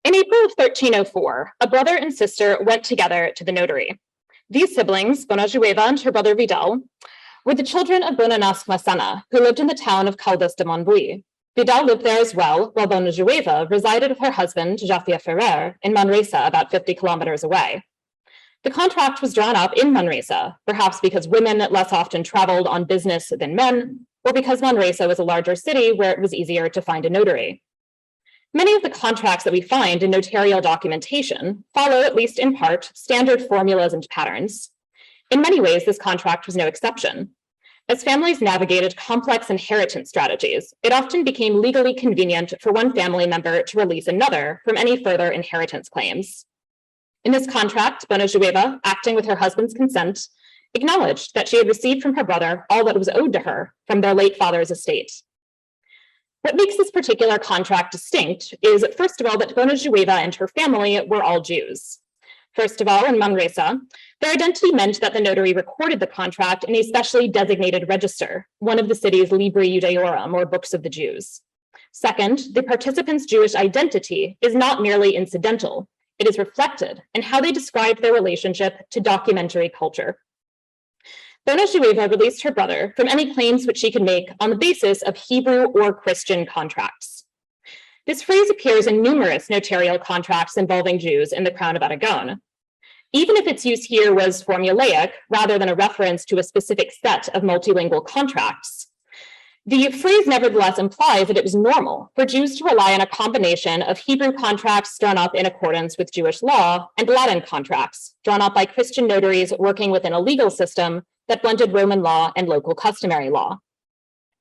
In April of 1304, a brother and sister went together to the notary. These siblings, Bonajueva and her brother Vidal, were the children of Bonanas Massana, who lived in the town of Caldas de Montbui. Vidal lived there as well, while Bonajueva resided with her husband, Jafia Ferrer, in Manresa, about 50 kilometers away. The contract was drawn up in Manresa, perhaps because women less often traveled on business than men, or because Manresa was a larger city where it was easier to find a notary. Many of the contracts that we find in notarial documentation follow, at least in part, standard formulas and patterns. In many ways, this contract was no exception. As families navigated complex inheritance strategies, it often became legally convenient for one family member to release another from any further inheritance claims. In this contract, Bonajueva, acting with her husband's consent, acknowledged that she had received from her brother all that was owed to her from their late father's estate. What makes this particular contract distinct is, first of all, that Bonajueva and her family were all Jews. First of all, in Manresa, their identity meant that the notary recorded the contract in a specially designated register, one of the city's Libri Judaeorum, or Books of the Jews. Second, the participant's Jewish identity is not merely incidental. It is reflected in how they described their relationship to documentary culture. Bonajueva released her brother from any claims which she could make on the basis of Hebrew or Christian contracts. This phrase appears in numerous notarial contracts involving Jews in the Crown of Aragon. Even if its use here was formulaic, rather than a reference to a specific set of multilingual contracts, the phrase nevertheless implies that it was normal for Jews to rely on a combination of Hebrew contracts drawn up in accordance with Jewish law and Latin contracts drawn up by Christian notaries working within a legal system that blended Roman law and local customary law.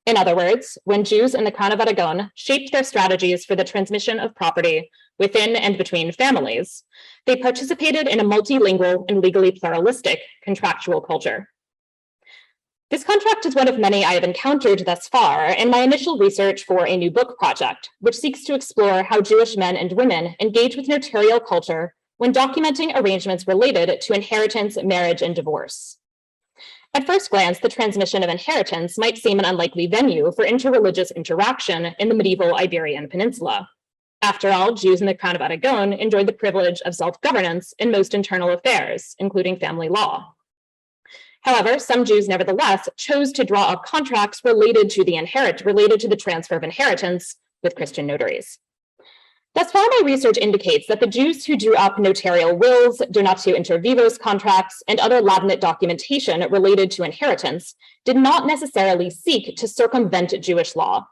In other words, when Jews in the Crown of Aragon shaped their strategies for the transmission of property within and between families, they participated in a multilingual and legally pluralistic contractual culture. This contract is one of many I have encountered thus far in my initial research for a new book project, which seeks to explore how Jewish men and women engage with notarial culture when documenting arrangements related to inheritance, marriage, and divorce. At first glance, the transmission of inheritance might seem an unlikely venue for interreligious interaction in the medieval Iberian Peninsula. After all, Jews in the Crown of Aragon enjoyed the privilege of self-governance in most internal affairs, including family law. However, some Jews nevertheless chose to draw up contracts related to the transfer of inheritance with Christian notaries. Thus far, my research indicates that the Jews who drew up notarial wills, donatio inter vivos contracts, and other Latinate documentation related to inheritance did not necessarily seek to circumvent Jewish law.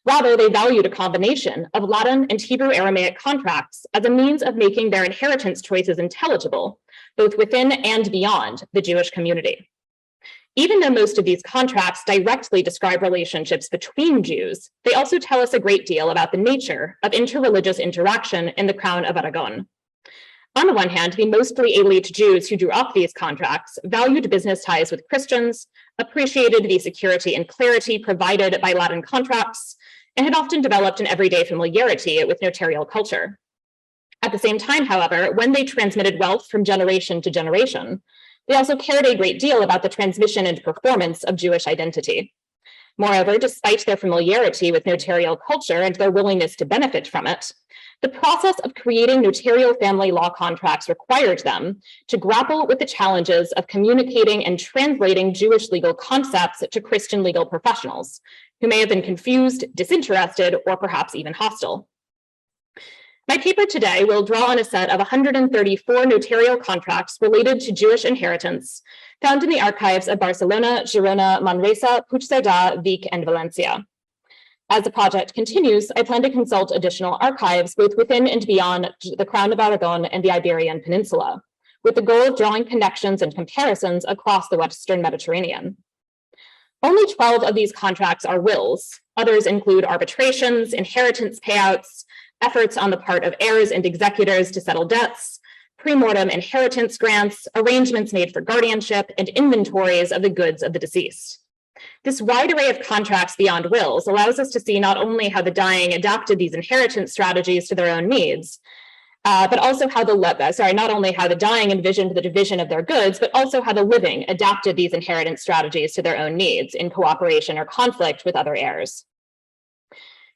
Rather, they valued a combination of Latin and Hebrew-Aramaic contracts as a means of making their inheritance choices intelligible, both within and beyond the Jewish community. Even though most of these contracts directly describe relationships between Jews, they also tell us a great deal about the nature of interreligious interaction in the Crown of Aragon. On the one hand, the mostly elite Jews who drew up these contracts valued business ties with Christians, appreciated the security and clarity provided by Latin contracts, and had often developed an everyday familiarity with notarial culture. At the same time, however, when they transmitted wealth from generation to generation, they also cared a great deal about the transmission and performance of Jewish identity. Moreover, despite their familiarity with notarial culture and their willingness to benefit from it, the process of creating notarial family law contracts required them to grapple with the challenges of communicating and translating Jewish legal concepts to Christian legal professionals, who may have been confused, disinterested, or perhaps even hostile. My paper today will draw on a set of 134 notarial contracts related to Jewish inheritance found in the archives of Barcelona, Girona, Manresa, Puigcerdà, Vic, and Valencia. As the project continues, I plan to consult additional archives both within and beyond the Crown of Aragon and the Iberian Peninsula, with the goal of drawing connections and comparisons across the Western Mediterranean. Only 12 of these contracts are wills. Others include arbitrations, inheritance payouts, efforts on the part of heirs and executors to settle debts, premortem inheritance grants, arrangements made for guardianship, and inventories of the goods of the deceased. This wide array of contracts beyond wills allows us to see not only how the dying adapted these inheritance strategies to their own needs, but also how not only how the dying envisioned the division of their goods, but also how the living adapted these inheritance strategies to their own needs in cooperation or conflict with other heirs.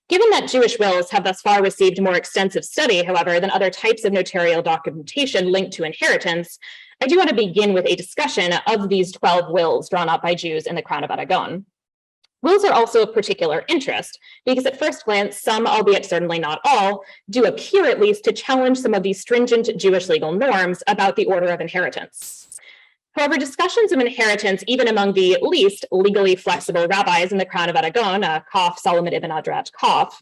Given that Jewish wills have thus far received more extensive study, however, than other types of notarial documentation linked to inheritance, I do want to begin with a discussion of these 12 wills drawn up by Jews in the Crown of Aragon. Wills are also of particular interest because at first glance, some, albeit certainly not all, do appear at least to challenge some of these stringent Jewish legal norms about the order of inheritance. However, discussions of inheritance, even among the least legally flexible rabbis in the Crown of Aragon, Kof, Solomon ibn Adrat, Kof,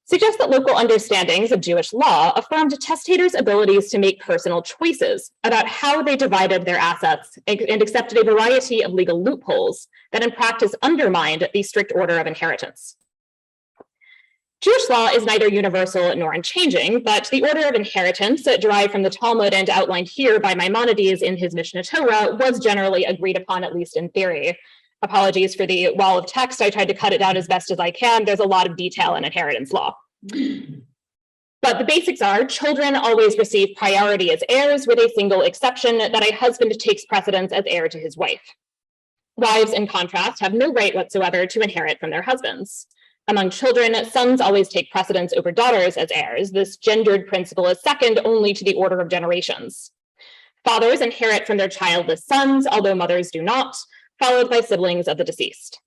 suggest that local understandings of Jewish law affirmed testators' abilities to make personal choices about how they divided their assets and accepted a variety of legal loopholes that in practice undermined the strict order of inheritance. Jewish law is neither universal nor unchanging, but the order of inheritance derived from the Talmud and outlined here by Maimonides in his Mishnah Torah was generally agreed upon, at least in theory. Apologies for the wall of text. I tried to cut it down as best as I can. There's a lot of detail in inheritance law. But the basics are children always receive priority as heirs, with a single exception that a husband takes precedence as heir to his wife. Wives, in contrast, have no right whatsoever to inherit from their husbands. Among children, sons always take precedence over daughters as heirs. This gendered principle is second only to the order of generations. Fathers inherit from their childless sons, although mothers do not, followed by siblings of the deceased.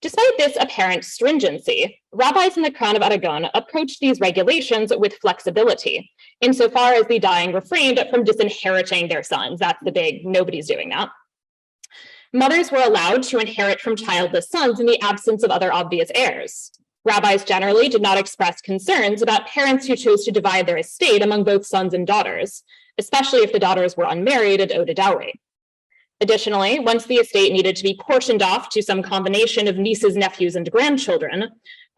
Despite this apparent stringency, rabbis in the Crown of Aragon approached these regulations with flexibility, insofar as the dying refrained from disinheriting their sons. That's the big, nobody's doing that. Mothers were allowed to inherit from childless sons in the absence of other obvious heirs. Rabbis generally did not express concerns about parents who chose to divide their estate among both sons and daughters, especially if the daughters were unmarried and owed a dowry. Additionally, once the estate needed to be portioned off to some combination of nieces, nephews, and grandchildren,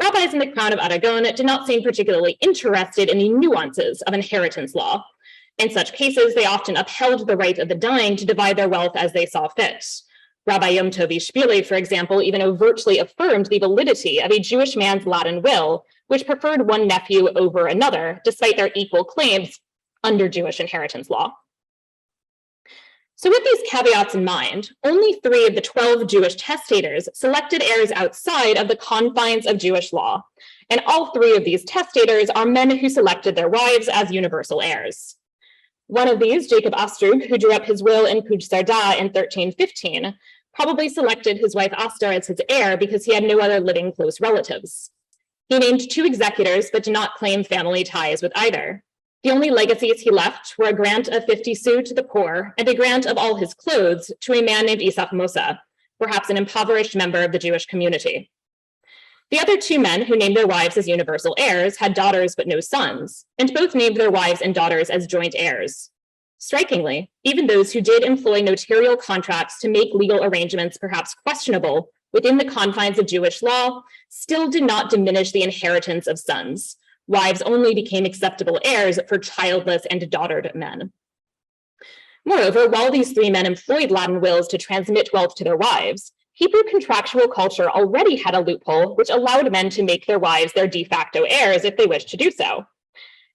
rabbis in the Crown of Aragon did not seem particularly interested in the nuances of inheritance law. In such cases, they often upheld the right of the dying to divide their wealth as they saw fit. Rabbi Yom Tov Ishbili, for example, even overtly affirmed the validity of a Jewish man's Latin will, which preferred one nephew over another, despite their equal claims under Jewish inheritance law. So with these caveats in mind, only 3 of the 12 Jewish testators selected heirs outside of the confines of Jewish law, and all 3 of these testators are men who selected their wives as universal heirs. One of these, Jacob Astrug, who drew up his will in Puj Sarda in 1315, probably selected his wife Astar as his heir because he had no other living close relatives. He named 2 executors, but did not claim family ties with either. The only legacies he left were a grant of 50 sous to the poor and a grant of all his clothes to a man named Isaac Mosa, perhaps an impoverished member of the Jewish community. The other 2 men who named their wives as universal heirs had daughters but no sons, and both named their wives and daughters as joint heirs. Strikingly, even those who did employ notarial contracts to make legal arrangements perhaps questionable within the confines of Jewish law still did not diminish the inheritance of sons. Wives only became acceptable heirs for childless and daughtered men. Moreover, while these 3 men employed Latin wills to transmit wealth to their wives, Hebrew contractual culture already had a loophole which allowed men to make their wives their de facto heirs if they wished to do so.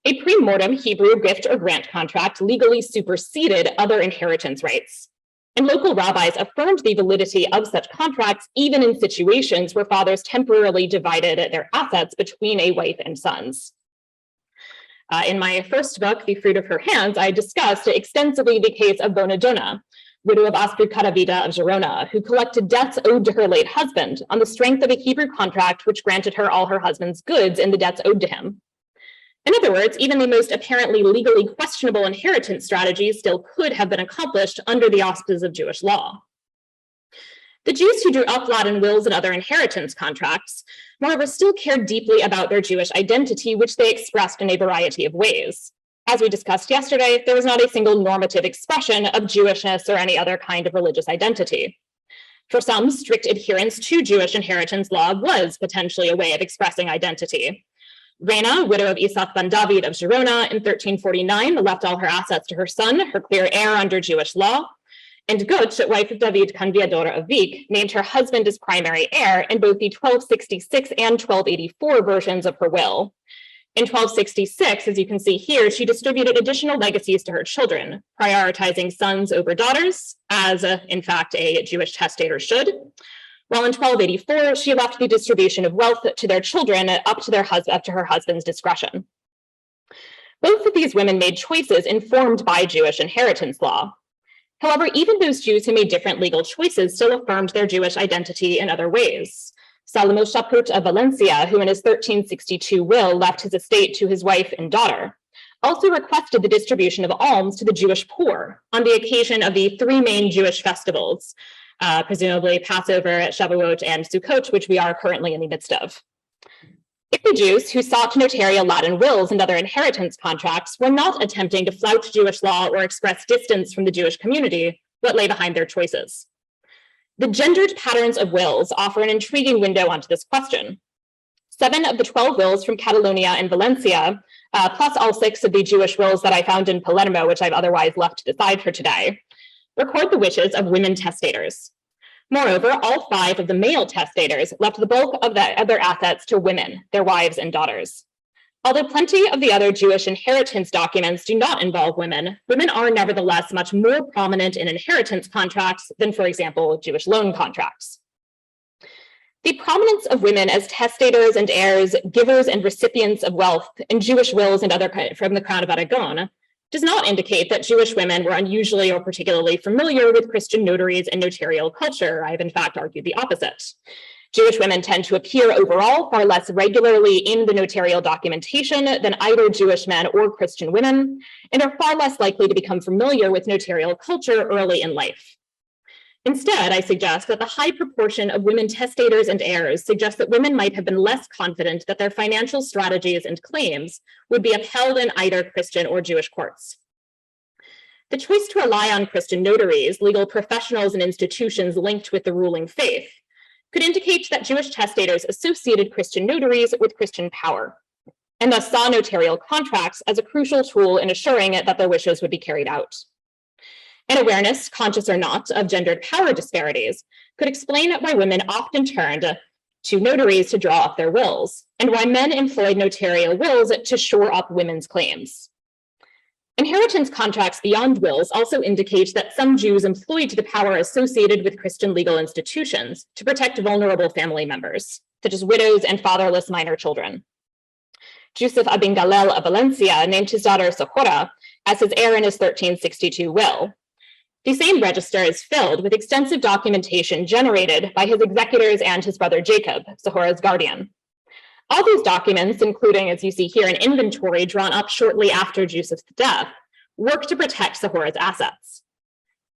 A premortem Hebrew gift or grant contract legally superseded other inheritance rights, and local rabbis affirmed the validity of such contracts even in situations where fathers temporarily divided their assets between a wife and sons. In my first book, The Fruit of Her Hands, I discussed extensively the case of Bonadonna, widow of Aspru Caravita of Girona, who collected debts owed to her late husband on the strength of a Hebrew contract which granted her all her husband's goods and the debts owed to him. In other words, even the most apparently legally questionable inheritance strategies still could have been accomplished under the auspices of Jewish law. The Jews who drew up Latin wills and other inheritance contracts, moreover, still cared deeply about their Jewish identity, which they expressed in a variety of ways. As we discussed yesterday, there was not a single normative expression of Jewishness or any other kind of religious identity. For some, strict adherence to Jewish inheritance law was potentially a way of expressing identity. Reina, widow of Isaac ben David of Girona in 1349, left all her assets to her son, her clear heir under Jewish law. And Gut, wife of David Canviador of Vic, named her husband as primary heir in both the 1266 and 1284 versions of her will. In 1266, as you can see here, she distributed additional legacies to her children, prioritizing sons over daughters, as in fact a Jewish testator should, while in 1284, she left the distribution of wealth to their children up to her husband's discretion. Both of these women made choices informed by Jewish inheritance law. However, even those Jews who made different legal choices still affirmed their Jewish identity in other ways. Salomo Shaput of Valencia, who in his 1362 will left his estate to his wife and daughter, also requested the distribution of alms to the Jewish poor on the occasion of the three main Jewish festivals, presumably Passover, Shavuot, and Sukkot, which we are currently in the midst of. If the Jews who sought notarial Latin wills and other inheritance contracts were not attempting to flout Jewish law or express distance from the Jewish community, what lay behind their choices? The gendered patterns of wills offer an intriguing window onto this question. 7 of the 12 wills from Catalonia and Valencia, plus all 6 of the Jewish wills that I found in Palermo, which I've otherwise left to the side for today, record the wishes of women testators. Moreover, all 5 of the male testators left the bulk of their assets to women, their wives and daughters. Although plenty of the other Jewish inheritance documents do not involve women, women are nevertheless much more prominent in inheritance contracts than, for example, Jewish loan contracts. The prominence of women as testators and heirs, givers and recipients of wealth in Jewish wills and other from the Crown of Aragon does not indicate that Jewish women were unusually or particularly familiar with Christian notaries and notarial culture. I have in fact argued the opposite. Jewish women tend to appear overall far less regularly in the notarial documentation than either Jewish men or Christian women, and are far less likely to become familiar with notarial culture early in life. Instead, I suggest that the high proportion of women testators and heirs suggests that women might have been less confident that their financial strategies and claims would be upheld in either Christian or Jewish courts. The choice to rely on Christian notaries, legal professionals, and institutions linked with the ruling faith could indicate that Jewish testators associated Christian notaries with Christian power, and thus saw notarial contracts as a crucial tool in assuring that their wishes would be carried out. An awareness, conscious or not, of gendered power disparities could explain why women often turned to notaries to draw up their wills, and why men employed notarial wills to shore up women's claims. Inheritance contracts beyond wills also indicate that some Jews employed the power associated with Christian legal institutions to protect vulnerable family members, such as widows and fatherless minor children. Joseph Abin Galel of Valencia named his daughter Sohora as his heir in his 1362 will. The same register is filled with extensive documentation generated by his executors and his brother Jacob, Sohora's guardian. All these documents, including, as you see here, an inventory drawn up shortly after Joseph's death, work to protect Sohora's assets.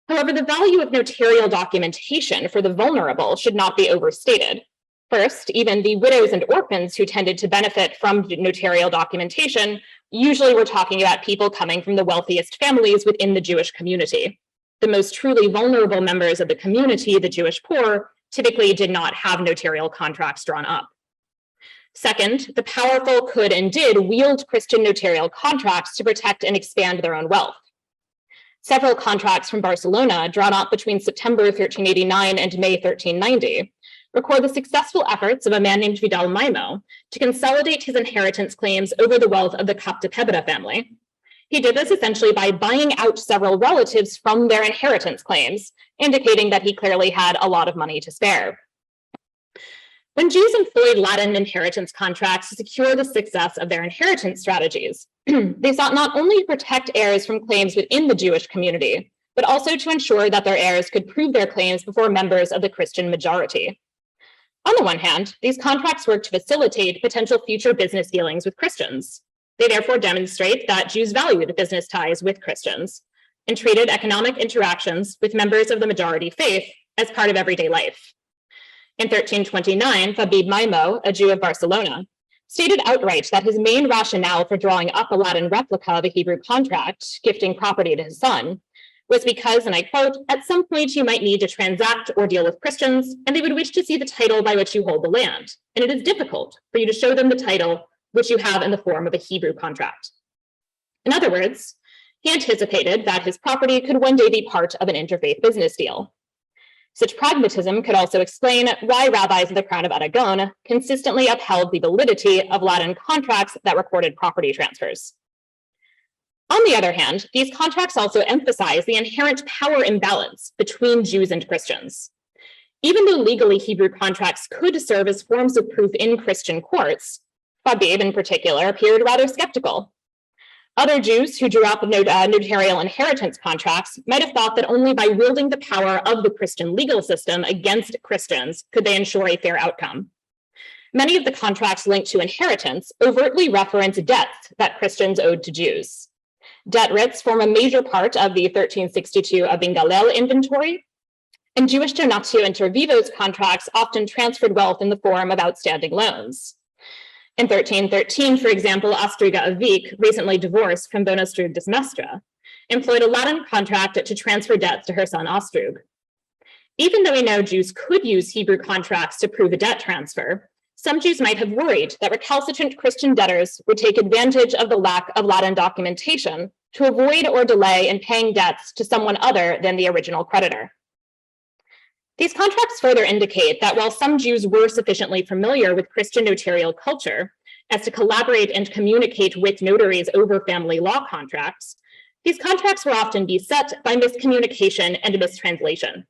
However, the value of notarial documentation for the vulnerable should not be overstated. First, even the widows and orphans who tended to benefit from notarial documentation usually were talking about people coming from the wealthiest families within the Jewish community. The most truly vulnerable members of the community, the Jewish poor, typically did not have notarial contracts drawn up. Second, the powerful could and did wield Christian notarial contracts to protect and expand their own wealth. Several contracts from Barcelona, drawn up between September 1389 and May 1390, record the successful efforts of a man named Vidal Maimo to consolidate his inheritance claims over the wealth of the Capdepebra family. He did this essentially by buying out several relatives from their inheritance claims, indicating that he clearly had a lot of money to spare. When Jews employed Latin inheritance contracts to secure the success of their inheritance strategies, they sought not only to protect heirs from claims within the Jewish community, but also to ensure that their heirs could prove their claims before members of the Christian majority. On the one hand, these contracts worked to facilitate potential future business dealings with Christians. They therefore demonstrate that Jews valued business ties with Christians and treated economic interactions with members of the majority faith as part of everyday life. In 1329, Fabib Maimo, a Jew of Barcelona, stated outright that his main rationale for drawing up a Latin replica of a Hebrew contract, gifting property to his son, was because, and I quote, "At some point you might need to transact or deal with Christians, and they would wish to see the title by which you hold the land, and it is difficult for you to show them the title which you have in the form of a Hebrew contract." In other words, he anticipated that his property could one day be part of an interfaith business deal. Such pragmatism could also explain why rabbis of the Crown of Aragon consistently upheld the validity of Latin contracts that recorded property transfers. On the other hand, these contracts also emphasize the inherent power imbalance between Jews and Christians. Even though legally Hebrew contracts could serve as forms of proof in Christian courts, Fabib in particular appeared rather skeptical. Other Jews who drew up notarial inheritance contracts might have thought that only by wielding the power of the Christian legal system against Christians could they ensure a fair outcome. Many of the contracts linked to inheritance overtly reference debts that Christians owed to Jews. Debt writs form a major part of the 1362 Abin Galel inventory, and Jewish donatio inter vivos contracts often transferred wealth in the form of outstanding loans. In 1313, for example, Astriga of Wiek, recently divorced from Bonastrug de Mestra, employed a Latin contract to transfer debts to her son Ostrug. Even though we know Jews could use Hebrew contracts to prove a debt transfer, some Jews might have worried that recalcitrant Christian debtors would take advantage of the lack of Latin documentation to avoid or delay in paying debts to someone other than the original creditor. These contracts further indicate that while some Jews were sufficiently familiar with Christian notarial culture as to collaborate and communicate with notaries over family law contracts, these contracts were often beset by miscommunication and mistranslation.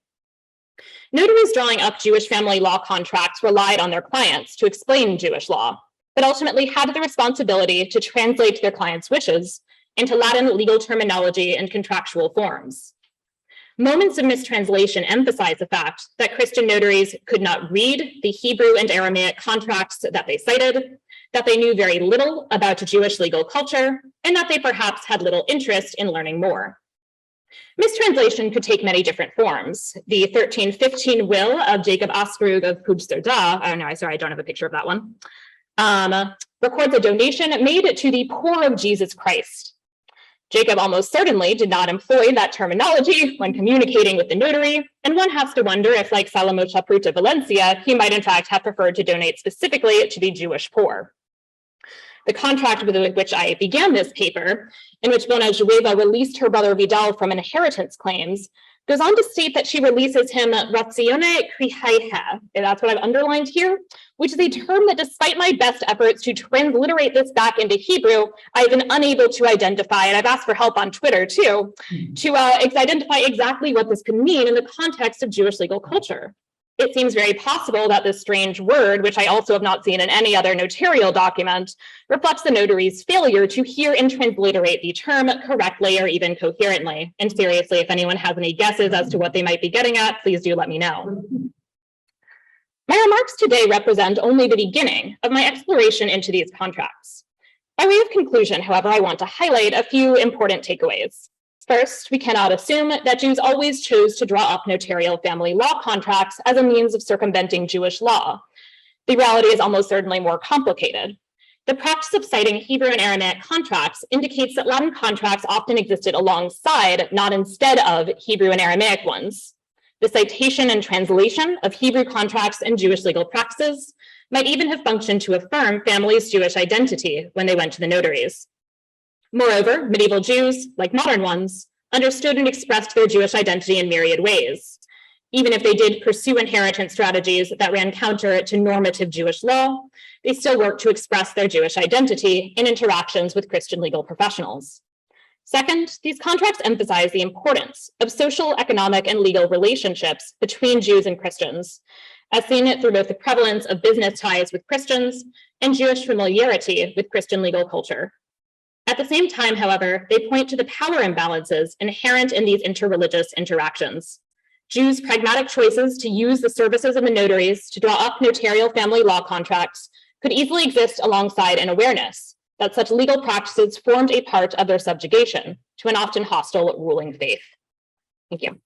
Notaries drawing up Jewish family law contracts relied on their clients to explain Jewish law, but ultimately had the responsibility to translate their clients' wishes into Latin legal terminology and contractual forms. Moments of mistranslation emphasize the fact that Christian notaries could not read the Hebrew and Aramaic contracts that they cited, that they knew very little about Jewish legal culture, and that they perhaps had little interest in learning more. Mistranslation could take many different forms. The 1315 will of Jacob Askrug of Pujsterda, oh no, I don't have a picture of that one, records a donation made to the poor of Jesus Christ. Jacob almost certainly did not employ that terminology when communicating with the notary, and one has to wonder if, like Salomon Chaprut of Valencia, he might in fact have preferred to donate specifically to the Jewish poor. The contract with which I began this paper, in which Bona Jueva released her brother Vidal from inheritance claims, goes on to state that she releases him ratione krihaiha, and that's what I've underlined here, which is a term that despite my best efforts to transliterate this back into Hebrew, I've been unable to identify, and I've asked for help on Twitter too, to identify exactly what this could mean in the context of Jewish legal culture. It seems very possible that this strange word, which I also have not seen in any other notarial document, reflects the notary's failure to hear and transliterate the term correctly or even coherently. And seriously, if anyone has any guesses as to what they might be getting at, please do let me know. My remarks today represent only the beginning of my exploration into these contracts. By way of conclusion, however, I want to highlight a few important takeaways. First, we cannot assume that Jews always chose to draw up notarial family law contracts as a means of circumventing Jewish law. The reality is almost certainly more complicated. The practice of citing Hebrew and Aramaic contracts indicates that Latin contracts often existed alongside, not instead of, Hebrew and Aramaic ones. The citation and translation of Hebrew contracts and Jewish legal practices might even have functioned to affirm families' Jewish identity when they went to the notaries. Moreover, medieval Jews, like modern ones, understood and expressed their Jewish identity in myriad ways. Even if they did pursue inheritance strategies that ran counter to normative Jewish law, they still worked to express their Jewish identity in interactions with Christian legal professionals. Second, these contracts emphasize the importance of social, economic, and legal relationships between Jews and Christians, as seen through both the prevalence of business ties with Christians and Jewish familiarity with Christian legal culture. At the same time, however, they point to the power imbalances inherent in these interreligious interactions. Jews' pragmatic choices to use the services of the notaries to draw up notarial family law contracts could easily exist alongside an awareness that such legal practices formed a part of their subjugation to an often hostile ruling faith. Thank you.